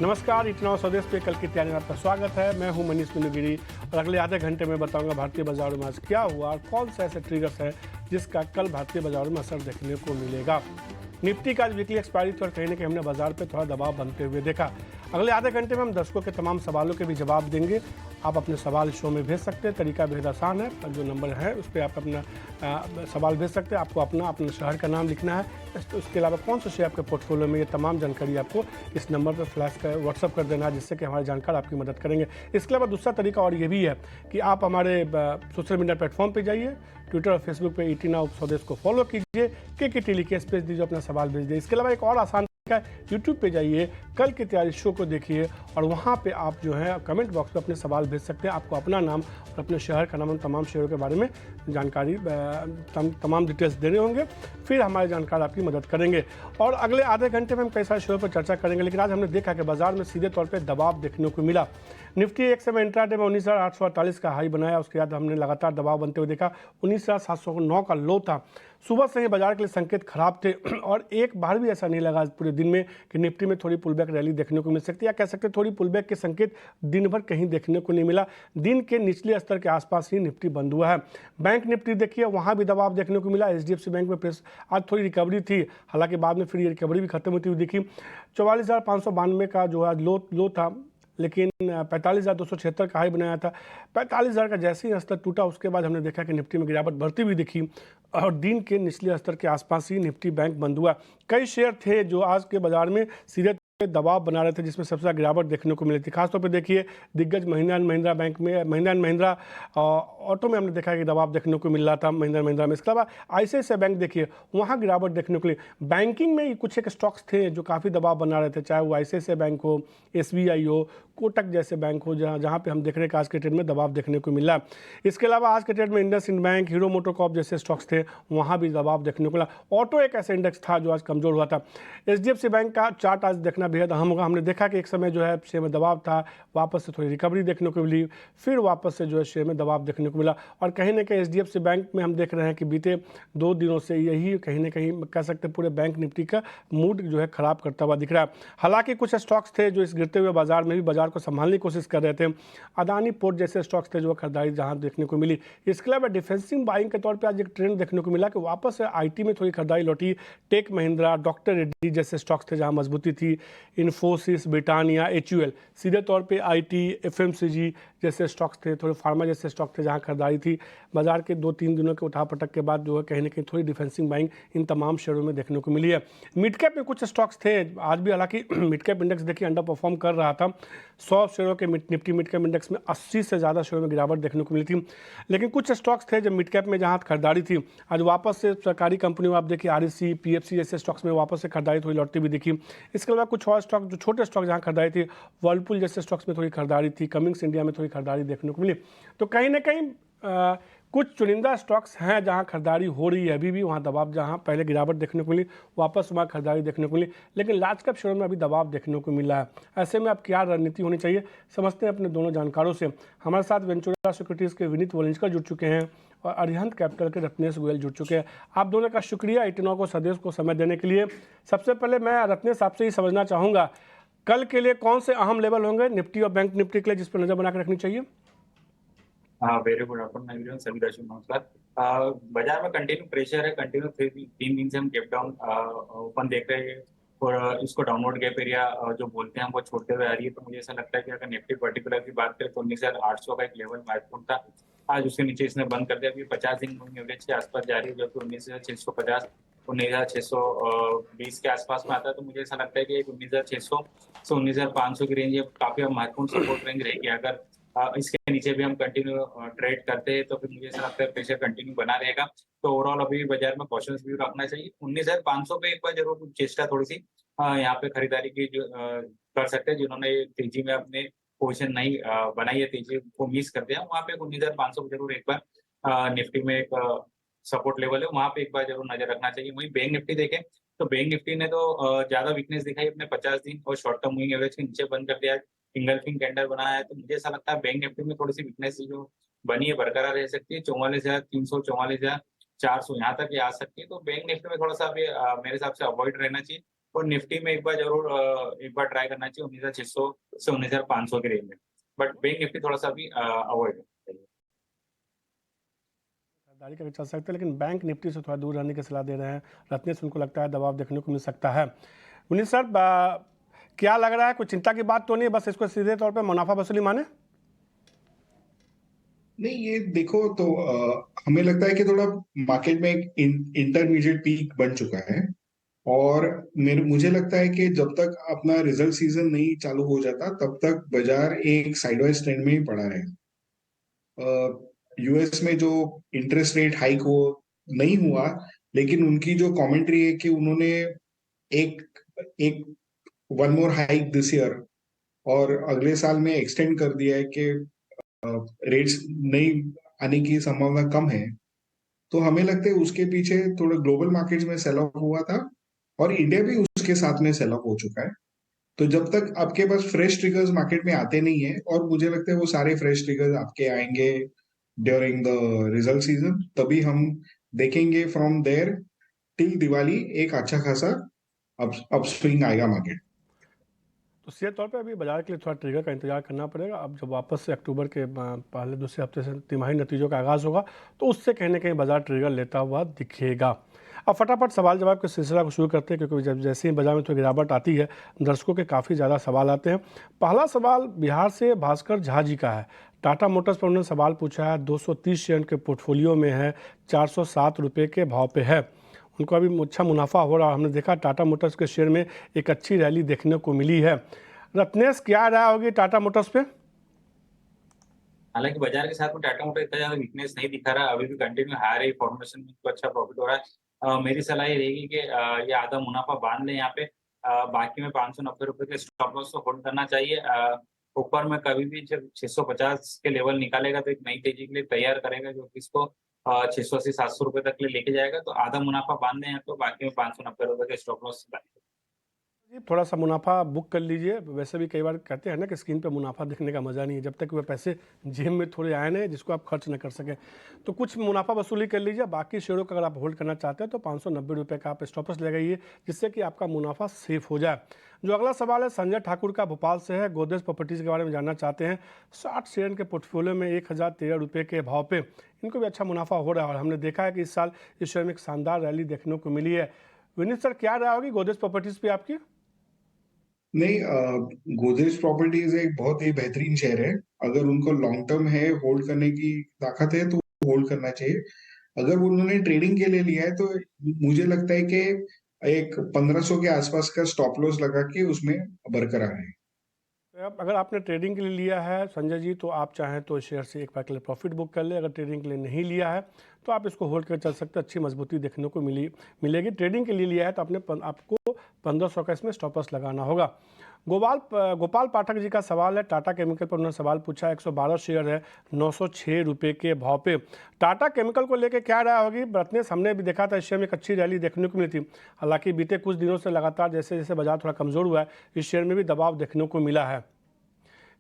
नमस्कार, इटनॉ स्वदेश पे कल की तैयारी में आपका स्वागत है। मैं हूं मनीष मीनूगिरी और अगले आधे घंटे में बताऊंगा भारतीय बाजारों में आज क्या हुआ और कौन से ऐसे ट्रिगर्स हैं जिसका कल भारतीय बाजारों में असर देखने को मिलेगा। निफ्टी का आज वीकली एक्सपायरी थी और कहीं ना कहीं हमने बाजार पे थोड़ा दबाव बनते हुए देखा। अगले आधे घंटे में हम दर्शकों के तमाम सवालों के भी जवाब देंगे। आप अपने सवाल शो में भेज सकते हैं, तरीका बेहद आसान है। जो नंबर है उस पर आप अपना सवाल भेज सकते हैं। आपको अपने शहर का नाम लिखना है, उसके अलावा कौन सा शेयर आपके पोर्टफोलियो में, ये तमाम जानकारी आपको इस नंबर पर फ्लैश कर व्हाट्सअप कर देना है, जिससे कि हमारे जानकार आपकी मदद करेंगे। इसके अलावा दूसरा तरीका और ये भी है कि आप हमारे सोशल मीडिया प्लेटफॉर्म पर जाइए, ट्विटर और फेसबुक पे इटनॉ स्वदेश को फॉलो कीजिए, के लिख के स्पेस दीजिए, अपना सवाल भेज दीजिए। इसके अलावा एक और आसान यूट्यूब पे जाइए, कल की तैयारी शो को देखिए और वहाँ पे आप जो है कमेंट बॉक्स में अपने सवाल भेज सकते हैं। आपको अपना नाम और अपने शहर का नाम और तमाम शहरों के बारे में जानकारी तमाम डिटेल्स देने होंगे, फिर हमारे जानकार आपकी मदद करेंगे। और अगले आधे घंटे में हम कई सारे शो पर चर्चा करेंगे, लेकिन आज हमने देखा कि बाजार में सीधे तौर पर दबाव देखने को मिला। निफ्टी एक समय इंट्राडे में 19,848 का हाई बनाया, उसके बाद हमने लगातार दबाव बनते हुए देखा। 19,709 का लो था। सुबह से ही बाजार के लिए संकेत खराब थे और एक बार भी ऐसा नहीं लगा पूरे दिन में कि निफ्टी में थोड़ी पुलबैक रैली देखने को मिल सकती है, या कह सकते हैं थोड़ी पुलबैक के संकेत दिन भर कहीं देखने को नहीं मिला। दिन के निचले स्तर के आसपास ही निफ्टी बंद हुआ है। बैंक निफ्टी देखिए, वहाँ भी दबाव देखने को मिला। HDFC बैंक में प्रेस आज थोड़ी रिकवरी थी, हालांकि बाद में फिर ये रिकवरी भी खत्म होती हुई दिखी। 44,592 का जो है लो था, लेकिन 45,276 का हाई बनाया था। 45,000 का जैसे ही स्तर टूटा, उसके बाद हमने देखा कि निफ्टी में गिरावट बढ़ती हुई दिखी और दिन के निचले स्तर के आसपास ही निफ्टी बैंक बंद हुआ। कई शेयर थे जो आज के बाजार में सीधे दबाव बना रहे थे, जिसमें सबसे ज़्यादा गिरावट देखने को मिली थी। खासतौर पे देखिए दिग्गज महिंद्रा एंड महिंद्रा बैंक में, महिंद्रा एंड महिंद्रा ऑटो में हमने देखा कि दबाव देखने को मिल रहा था महिंद्रा एंड महिंद्रा में। इसके अलावा ICICI बैंक देखिए, वहाँ गिरावट देखने को मिली। बैंकिंग में कुछ एक स्टॉक्स थे जो काफ़ी दबाव बना रहे थे, चाहे वो ICICI बैंक हो, SBI हो, कोटक जैसे बैंक हो, जहाँ पे हम देख रहे हैं कि आज के ट्रेड में दबाव देखने को मिला। इसके अलावा आज के ट्रेड में इंडसइंड बैंक, हीरो मोटोकॉर्प जैसे स्टॉक्स थे, वहाँ भी दबाव देखने को मिला। ऑटो एक ऐसा इंडेक्स था जो आज कमजोर हुआ था। HDFC बैंक का चार्ट आज देखना बेहद अहम होगा। हमने देखा कि एक समय जो है शेयर में दबाव था, वापस से थोड़ी रिकवरी देखने को मिली, फिर वापस से जो है शेयर में दबाव देखने को मिला। और कहीं ना कहीं HDFC बैंक में हम देख रहे हैं कि बीते 2 दिनों से यही कहीं ना कहीं कह सकते हैं पूरे बैंक निफ्टी का मूड जो है खराब करता हुआ दिख रहा है। हालांकि कुछ स्टॉक्स थे जो इस गिरते हुए बाजार में भी बाजार को संभालने की कोशिश कर रहे थे। अदानी पोर्ट जैसे स्टॉक्स थे जो खरीदारी जहां देखने को मिली। इसके अलावा डिफेंसिव बाइंग के तौर पे आज एक ट्रेंड देखने को मिला कि वापस से IT में थोड़ी खरीदारी लौटी। टेक महिंद्रा, डॉक्टर रेड्डी जैसे स्टॉक्स थे जहां मजबूती थी। इन्फोसिस, ब्रिटानिया, HUL, सीधे तौर पे IT, FMCG जैसे स्टॉक्स थे, थोड़े फार्मा जैसे स्टॉक थे जहां खरीदारी थी। बाजार के 2-3 दिनों के उठापटक के बाद जो है कहीं ना कहीं थोड़ी डिफेंसिव बाइंग इन तमाम शेयरों में देखने को मिली है। मिड कैप में कुछ स्टॉक्स थे आज भी, हालांकि मिड कैप इंडेक्स देखिए अंडर परफॉर्म कर रहा था। 100 शेयरों के निफ्टी मिड कैप इंडेक्स में 80 से ज़्यादा शेयरों में गिरावट देखने को मिली थी। लेकिन कुछ स्टॉक्स थे जब मिड कैप में जहां खरीदारी थी, आज वापस से सरकारी कंपनियों में आप देखिए REC, PFC जैसे स्टॉक्स में वापस से खरीदारी थोड़ी लौटती भी दिखी। इसके अलावा कुछ और स्टॉक जो छोटे स्टॉक जहां खरीदारी थी, वर्लपुल जैसे स्टॉक्स में थोड़ी खरीदारी थी, कमिंग्स इंडिया में थोड़ी खरीदारी देखने को मिली। तो कहीं ना कहीं कुछ चुनिंदा स्टॉक्स हैं जहां खरीदारी हो रही है अभी भी, वहां दबाव, जहां पहले गिरावट देखने को मिली वापस वहां खरीदारी देखने को मिली। लेकिन लार्ज कैप शेयरों में अभी दबाव देखने को मिला है। ऐसे में अब क्या रणनीति होनी चाहिए, समझते हैं अपने दोनों जानकारों से। हमारे साथ वेंचुरा सिक्योरिटीज़ के विनीत वोलिंजकर जुड़ चुके हैं और अरिहंत कैपिटल के रत्नेश गोयल जुड़ चुके हैं। आप दोनों का शुक्रिया इटनॉ को स्वदेश को समय देने के लिए। सबसे पहले मैं रत्नेश आपसे ही समझना चाहूँगा, कल के लिए कौन से अहम लेवल होंगे निफ्टी और बैंक निफ्टी के लिए जिस पर नजर बनाकर रखनी चाहिए? वेरी गुड आफ्टरनून एवरीवन, सभी दर्शक नमस्कार। बाजार में कंटिन्यू प्रेशर है, कंटिन्यू 3 दिन से हम गैप डाउन ओपन देख रहे हैं और इसको डाउनवर्ड गैप एरिया जो बोलते हैं वो छोड़ते हुए आ रही है। तो मुझे ऐसा लगता है कि अगर निफ्टी पर्टिकुलर की बात करें तो 19,800 का एक लेवल महत्वपूर्ण था, आज उसके नीचे इसने बंद कर दिया। अभी 50 दिन मूविंग एवरेज के आसपास जा रही है, जो कि 19,650 19,620 के आसपास में आता है। तो मुझे ऐसा लगता है कि 19,600 से 19,500 की रेंज ये काफी महत्वपूर्ण सपोर्ट रेंज रहेगी। अगर इसके नीचे भी हम कंटिन्यू ट्रेड करते हैं तो फिर मुझे ऐसा लगता है प्रेशर कंटिन्यू बना रहेगा। तो ओवरऑल अभी बाजार में कॉशंस व्यू रखना चाहिए। 19,500 पे एक बार जरूर चेष्टा थोड़ी सी यहाँ पे खरीदारी की जो कर सकते हैं, जिन्होंने तेजी में अपने पोजीशन नहीं बनाई है, तेजी को मिस कर दिया, वहाँ पे 19,500 को जरूर एक बार निफ्टी में एक सपोर्ट लेवल है, वहाँ पे एक बार जरूर नजर रखना चाहिए। वहीं बैंक निफ्टी देखें तो बैंक निफ्टी ने तो ज्यादा वीकनेस दिखाई अपने 50 दिन और शॉर्ट टर्म मूविंग एवरेज के नीचे बंद कर दिया, इंगल्फिंग कैंडल बनाया है। तो मुझे ऐसा लगता है बैंक निफ्टी में थोड़ी सी वीकनेस जो बनी है बरकरार रह सकती है। 44,300 44,400 यहाँ तक ये आ सकती है। तो बैंक निफ्टी में थोड़ा सा अभी मेरे हिसाब से अवॉइड रहना चाहिए और निफ्टी में एक बार जरूर एक बार ट्राई करना चाहिए 19,600 से 19,500 की रेंज में, बट बैंक निफ्टी थोड़ा सा अभी अवॉइड है। खरीदारी करके चल सकते हैं, लेकिन बैंक निफ्टी से थोड़ा दूर रहने की सलाह दे रहे हैं रत्नेश। उनको लगता है दबाव देखने को मिल सकता है। उन्नीस सर, क्या लग रहा है, कोई चिंता की बात तो नहीं है, बस इसको सीधे तौर पे मुनाफा वसूली माने? नहीं, ये देखो तो हमें लगता है कि थोड़ा मार्केट में एक इंटरमीडिएट पीक बन चुका है। और मुझे लगता है कि जब तक अपना रिजल्ट सीजन नहीं चालू हो जाता तब तक बाजार एक साइडवाइज ट्रेंड में ही पड़ा रहेगा। यूएस में जो इंटरेस्ट रेट हाइक वो नहीं हुआ, लेकिन उनकी जो कमेंट्री है कि उन्होंने एक एक one more hike this year और अगले साल में एक्सटेंड कर दिया है कि रेट्स नहीं आने की संभावना कम है। तो हमें लगता है उसके पीछे थोड़ा ग्लोबल मार्केट्स में सेल ऑफ हुआ था और इंडिया भी उसके साथ में सेल ऑफ हो चुका है। तो जब तक आपके पास फ्रेश ट्रिगर्स मार्केट में आते नहीं है, और मुझे लगता है वो सारे फ्रेश ट्रिगर्स आपके आएंगे ड्यूरिंग द रिजल्ट सीजन, तभी हम देखेंगे फ्रॉम देयर टिल दिवाली एक अच्छा खासा अपस्विंग आएगा मार्केट। तो सीधे तौर पे अभी बाजार के लिए थोड़ा ट्रिगर का इंतजार करना पड़ेगा। अब जब वापस से अक्टूबर के पहले दूसरे हफ्ते से तिमाही नतीजों का आगाज़ होगा तो उससे कहीं ना कहीं बाजार ट्रिगर लेता हुआ दिखेगा। अब फटाफट सवाल जवाब के सिलसिला को शुरू करते हैं, क्योंकि जब जैसे ही बाजार में थोड़ी गिरावट आती है दर्शकों के काफ़ी ज़्यादा सवाल आते हैं। पहला सवाल बिहार से भास्कर झा जी का है। टाटा मोटर्स पर उन्होंने सवाल पूछा है, 230 शेयर के पोर्टफोलियो में है, 407 रुपये के भाव पे है। उनको अभी अच्छा मुनाफा हो रहा है। हमने देखा टाटा मोटर्स के शेयर में एक अच्छी रैली देखने को मिली है। रत्नेश, क्या राय होगी टाटा मोटर्स पे? हालांकि बाजार के साथ में टाटा मोटर इतना ज्यादा वीकनेस नहीं दिखा रहा, अभी भी कंटिन्यू हाई रही फॉर्मेशन में तो अच्छा प्रॉफिट हो रहा है। मेरी सलाह ये रहेगी कि ये आधा मुनाफा बांध लें यहाँ पे। बाकी में 590 रुपए के स्टॉप लॉस को होल्ड करना चाहिए। ऊपर में कभी भी जब 650 के लेवल निकालेगा तो एक नई तेजी के लिए तैयार करेगा, जो कि इसको 680-700 रुपए तक ले लेके जाएगा। तो आधा मुनाफा बांध लें यहाँ पे, बाकी में 590 रुपए के स्टॉप लॉस बने। जी, थोड़ा सा मुनाफा बुक कर लीजिए। वैसे भी कई बार कहते हैं ना कि स्क्रीन पे मुनाफा दिखने का मज़ा नहीं है जब तक वह पैसे जेब में थोड़े आए नहीं जिसको आप खर्च न कर सकें। तो कुछ मुनाफा वसूली कर लीजिए। बाकी शेयरों का अगर आप होल्ड करना चाहते हैं तो 590 रुपये का आप स्टॉपस लगाइए, जिससे कि आपका मुनाफा सेफ हो जाए। जो अगला सवाल है संजय ठाकुर का भोपाल से है। गोदरेज प्रॉपर्टीज़ के बारे में जानना चाहते हैं। 60 शेयर के पोर्टफोलियो में 1013 रुपये के भाव पे इनको भी अच्छा मुनाफा हो रहा है और हमने देखा है कि इस साल इस शेयर में एक शानदार रैली देखने को मिली है। विनीत सर, क्या राय होगी गोदरेज प्रॉपर्टीज़ पे आपकी? नहीं, गोदरेज प्रॉपर्टीज एक बहुत ही बेहतरीन शेयर है। अगर उनको लॉन्ग टर्म है होल्ड करने की ताकत है तो होल्ड करना चाहिए। अगर उन्होंने ट्रेडिंग के लिए लिया है तो मुझे लगता है कि एक 1500 के आसपास का स्टॉप लॉस लगा के उसमें बरकरार है। अब अगर आपने ट्रेडिंग के लिए लिया है संजय जी, तो आप चाहें तो शेयर से एक बार के लिए प्रॉफिट बुक कर ले। अगर ट्रेडिंग के लिए नहीं लिया है तो आप इसको होल्ड कर चल सकते हैं। अच्छी मजबूती देखने को मिलेगी। ट्रेडिंग के लिए लिया है तो आपको 1500 का इसमें स्टॉपस लगाना होगा। गोपाल पाठक जी का सवाल है। टाटा केमिकल पर उन्होंने सवाल पूछा। 112 शेयर है, 906 रुपये के भाव पे। टाटा केमिकल को लेकर क्या राय होगी? रत्नेश, हमने भी देखा था इस शेयर में एक अच्छी रैली देखने को मिली थी। हालांकि बीते कुछ दिनों से लगातार जैसे जैसे बाजार थोड़ा कमज़ोर हुआ है इस शेयर में भी दबाव देखने को मिला है।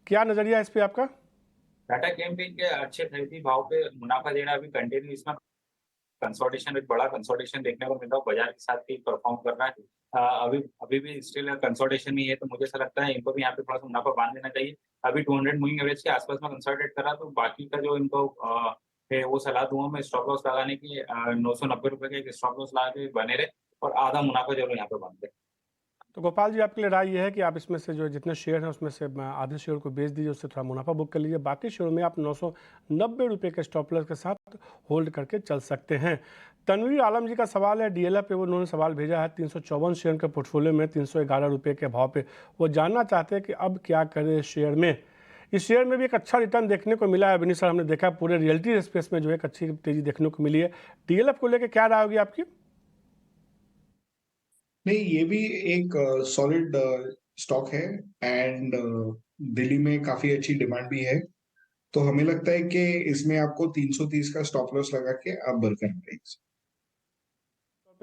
क्या नजरिया है इस पे आपका? टाटा केमिकल के अच्छे खरीदी भाव पे मुनाफा देना अभी कंटिन्यू इसमें कंसोलिडेशन, एक बड़ा कंसोलिडेशन देखने को मिल रहा है। बाजार के साथ ही परफॉर्म कर रहा है। अभी अभी भी स्टिल कंसोलिडेशन में है, तो मुझे ऐसा लगता है इनको भी यहाँ पे थोड़ा सा मुनाफा बांध देना चाहिए। अभी 200 मूविंग एवरेज के आसपास में कंसोलिडेट करा, तो बाकी का जो इनको है वो सलाह दूंगा मैं स्टॉप लॉस लगाने की। 990 रुपए के एक स्टॉप लॉस लगा के बने रहे और आधा मुनाफा जरूर यहाँ पे बांध दे। तो गोपाल जी, आपके लिए राय ये है कि आप इसमें से जो जितने शेयर हैं उसमें से आधे शेयर को बेच दीजिए, उससे थोड़ा मुनाफा बुक कर लीजिए। बाकी शेयरों में आप 990 रुपये के स्टॉप लॉस के साथ होल्ड करके चल सकते हैं। तनवीर आलम जी का सवाल है। डीएलएफ पे उन्होंने सवाल भेजा है। 354 शेयर के पोर्टफोलियो में 311 रुपये के भाव पे वो जानना चाहते हैं कि अब क्या करें इस शेयर में। इस शेयर में भी एक अच्छा रिटर्न देखने को मिला है विनीत सर। हमने देखा पूरे रियल्टी स्पेस में जो है एक अच्छी तेजी देखने को मिली है। डीएलएफ को लेकर क्या राय होगी आपकी? नहीं, ये भी एक सॉलिड स्टॉक है एंड दिल्ली में काफी अच्छी डिमांड भी है। तो हमें लगता है कि इसमें आपको 330 का स्टॉप लॉस लगा के आप बरकरार रहेंगे।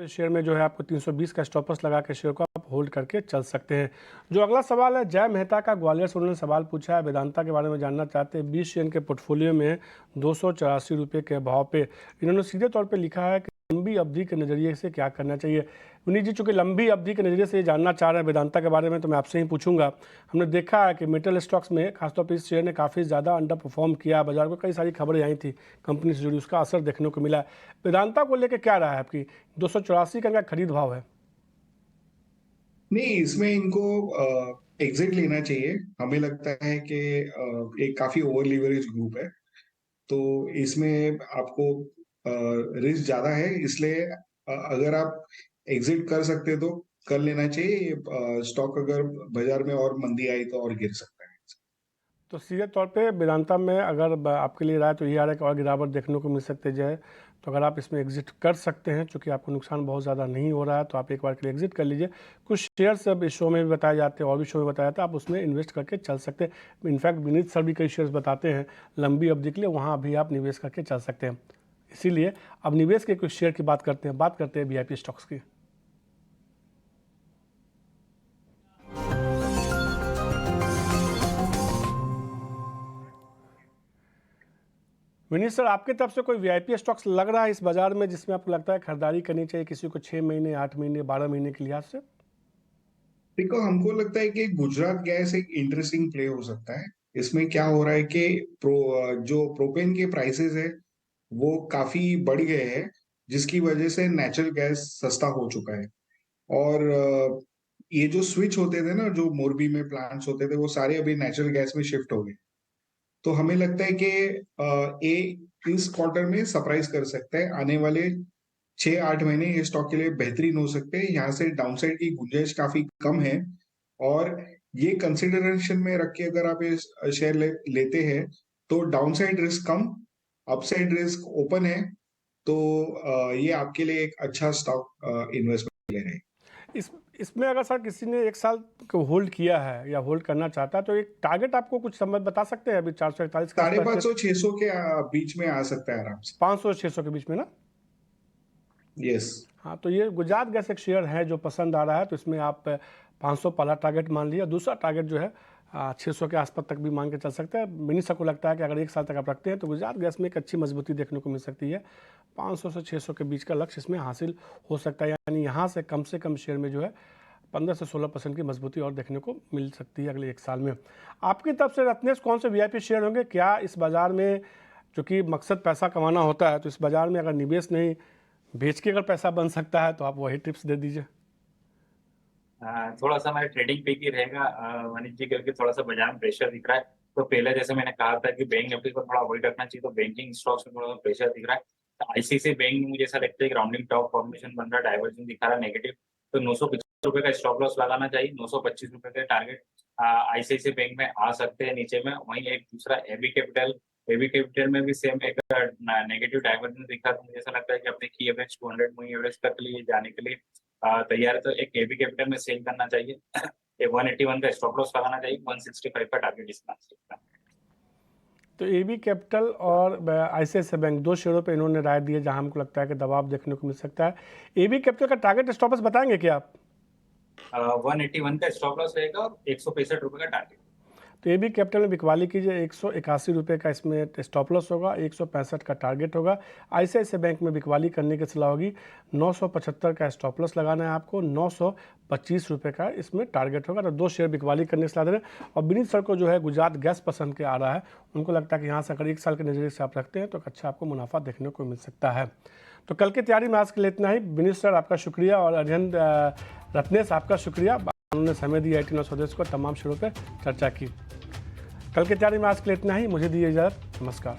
शेयर में जो है आपको 320 का स्टॉपस लगा के शेयर को आप होल्ड करके चल सकते हैं। जो अगला सवाल है जय मेहता का ग्वालियर से, उन्होंने सवाल पूछा है। वेदांता के बारे में जानना चाहते हैं। 20 शेयर के पोर्टफोलियो में 284 रुपये के भाव पे इन्होंने सीधे तौर पे लिखा है कि लंबी अवधि के नज़रिए से क्या करना चाहिए। विनीत जी, चूँकि लंबी अवधि के नज़रिए से ये जानना चाह रहे हैं वेदांता के बारे में, तो मैं आपसे ही पूछूंगा। हमने देखा है कि मेटल स्टॉक्स में खासतौर पर इस शेयर ने काफ़ी ज़्यादा अंडर परफॉर्म किया, बाजार को कई सारी खबरें आई थी कंपनी से जुड़ी, उसका असर देखने को मिला। वेदांता को लेकर क्या रहा है आपकी? 284 का इनका खरीद भाव है। नहीं, इसमें इनको एग्जिट लेना चाहिए। हमें लगता है कि एक काफी ओवर लीवरेज ग्रुप है, तो इसमें आपको रिस्क ज्यादा है, इसलिए अगर आप एग्जिट कर सकते तो कर लेना चाहिए। स्टॉक अगर बाजार में और मंदी आई तो और गिर सकता है। तो सीधे तौर पे वेदांता में अगर आपके लिए राय तो ये आ रहा है कि और गिरावट देखने को मिल सकती है, तो अगर आप इसमें एग्जिट कर सकते हैं, चूँकि आपको नुकसान बहुत ज़्यादा नहीं हो रहा है, तो आप एक बार के लिए एग्जिट कर लीजिए। कुछ शेयर्स अब इस शो में भी बताए जाते हैं और भी शो में बताया जाता है, आप उसमें इन्वेस्ट करके चल सकते हैं। इनफैक्ट विनीत सर भी कई शेयर्स बताते हैं लंबी अवधि के लिए, वहाँ भी आप निवेश करके चल सकते हैं। इसीलिए अब निवेश के कुछ शेयर की बात करते हैं VIP स्टॉक्स की। विनीत सर, आपकी तरफ से कोई VIP स्टॉक्स लग रहा है इस बाजार में जिसमें आपको लगता है खरीदारी करनी चाहिए किसी को 6 महीने, 8 महीने, 12 महीने के लिहाज से? देखो, हमको लगता है कि गुजरात गैस एक इंटरेस्टिंग प्ले हो सकता है। इसमें क्या हो रहा है कि जो प्रोपेन के प्राइसेस है वो काफी बढ़ गए हैं, जिसकी वजह से नेचुरल गैस सस्ता हो चुका है। और ये जो स्विच होते थे ना, जो मोरबी में प्लांट्स होते थे, वो सारे अभी नेचुरल गैस में शिफ्ट हो गए। तो हमें लगता है कि ये इस क्वार्टर में सरप्राइज कर सकता है। आने वाले 6-8 महीने ये स्टॉक के लिए बेहतरीन हो सकते हैं। यहाँ से डाउनसाइड की गुंजाइश काफी कम है, और ये कंसिडरेशन में रख के अगर आप ये शेयर लेते हैं तो डाउनसाइड रिस्क कम, अपसाइड रिस्क ओपन है। तो ये आपके लिए एक अच्छा स्टॉक इन्वेस्टमेंट ले रहे हैं। इसमें अगर सर किसी ने 1 साल को होल्ड किया है या होल्ड करना चाहता है, तो एक टारगेट आपको कुछ समझ बता सकते हैं? अभी 441 का 550-600 के बीच में आ सकता है आराम से। 500 से 600 के बीच में ना? यस। हाँ, तो ये गुजरात गैस एक शेयर है जो पसंद आ रहा है, तो इसमें आप 500 पहला टारगेट मान लिया, दूसरा टारगेट जो है 600 के आसपास तक भी मान के चल सकते हैं। मिनी को लगता है कि अगर 1 साल तक आप रखते हैं तो गुजरात गैस में एक अच्छी मजबूती देखने को मिल सकती है। 500 से 600 के बीच का लक्ष्य इसमें हासिल हो सकता है, यानी यहाँ से कम शेयर में जो है 15 से 16% की मजबूती और देखने को मिल सकती है अगले 1 साल में। आपकी तरफ से रत्नेश कौन से VIP शेयर होंगे? क्या इस बाज़ार में, जो कि मकसद पैसा कमाना होता है, तो इस बाज़ार में अगर निवेश नहीं बेच के अगर पैसा बन सकता है तो आप वही टिप्स दे दीजिए। थोड़ा सा हमारे ट्रेडिंग पे ही रहेगा मनीष जी, करके थोड़ा सा बाजार में प्रेशर दिख रहा है। तो पहले जैसे मैंने कहा था कि बैंक निफ्टी को थोड़ा अवॉइड रखना चाहिए, तो बैंकिंग स्टॉक्स में थोड़ा प्रेशर दिख रहा है। तो ICICI बैंक में मुझे ऐसा लगता है कि राउंडिंग टॉप फॉर्मेशन बन रहा है, डाइवर्जन दिखा रहा है नेगेटिव, तो 950 रुपए का स्टॉप लॉस लगाना चाहिए। 925 रुपए का टारगेट ICICI बैंक में आ सकते हैं नीचे में। वहीं एक दूसरा एबी कैपिटल में भी सेम एक नेगेटिव डाइवर्जन दिखा, तो मुझे ऐसा लगता है कि अपने की एवरेज 200 मूविंग एवरेज तक लिए जाने के लिए तैयार है। तो एक एबी कैपिटल में सेल करना चाहिए। 181 का स्टॉप लॉस लगाना चाहिए, 165 का टारगेट इसका। तो एबी कैपिटल और ICICI बैंक 2 शेयरों पे इन्होंने राय दी है जहां हमको लगता है कि दबाव देखने को मिल सकता है। एबी कैपिटल का टारगेट स्टॉप लॉस बताएंगे क्या आप? 181 का स्टॉप लॉस रहेगा और 165 रुपए का टारगेट। तो एबी कैपिटल में बिकवाली कीजिए, 181 रुपये का इसमें स्टॉप लॉस होगा, 165 का टारगेट होगा। ICICI बैंक में बिकवाली करने की सलाह होगी, 975 का स्टॉप लॉस लगाना है आपको, 925 रुपये का इसमें टारगेट होगा। तो 2 शेयर बिकवाली करने की सलाह दे रहे हैं। और विनीत सर को जो है गुजरात गैस पसंद के आ रहा है, उनको लगता है कि यहाँ से अगर 1 साल के नज़रिए से आप रखते हैं तो अच्छा आपको मुनाफा देखने को मिल सकता है। तो कल की तैयारी में आज के लिए इतना ही। विनीत सर आपका शुक्रिया, और रत्नेश आपका शुक्रिया, उन्होंने समय दिया 18 स्वदेश को तमाम शेयरों पर चर्चा की। कल की तैयारी में आज के लिए इतना ही। मुझे दीजिए इजाज़त। नमस्कार।